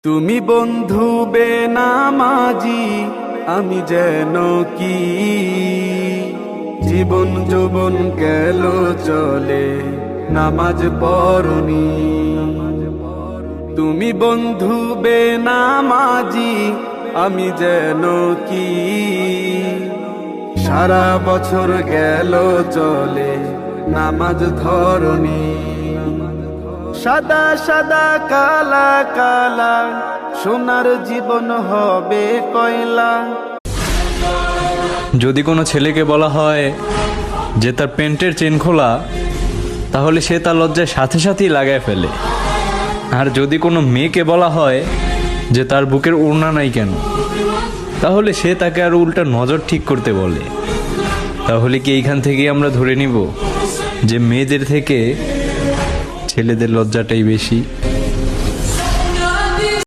তুমি বন্ধু বেনামাজি, আমি যেন কি জীবন যৌবন গেল চলে, নামাজ পড়নি। তুমি বন্ধু বেনামাজি, আমি যেন কি সারা বছর গেল চলে, নামাজ ধরনি। সাদা সাদা কালা কালা সোনার জীবন হবে কয়লা। যদি কোনো ছেলেকে বলা হয় যে তার প্যান্টের চেন খোলা, তাহলে সে তার লজ্জায় সাথে সাথেই লাগায় ফেলে। আর যদি কোনো মেয়েকে বলা হয় যে তার বুকের ওড়না নাই কেন, তাহলে সে তাকে আরো উল্টা নজর ঠিক করতে বলে। তাহলে কি এইখান থেকেই আমরা ধরে নিব যে মেয়েদের থেকে ছেলেদের লজ্জাটাই বেশি?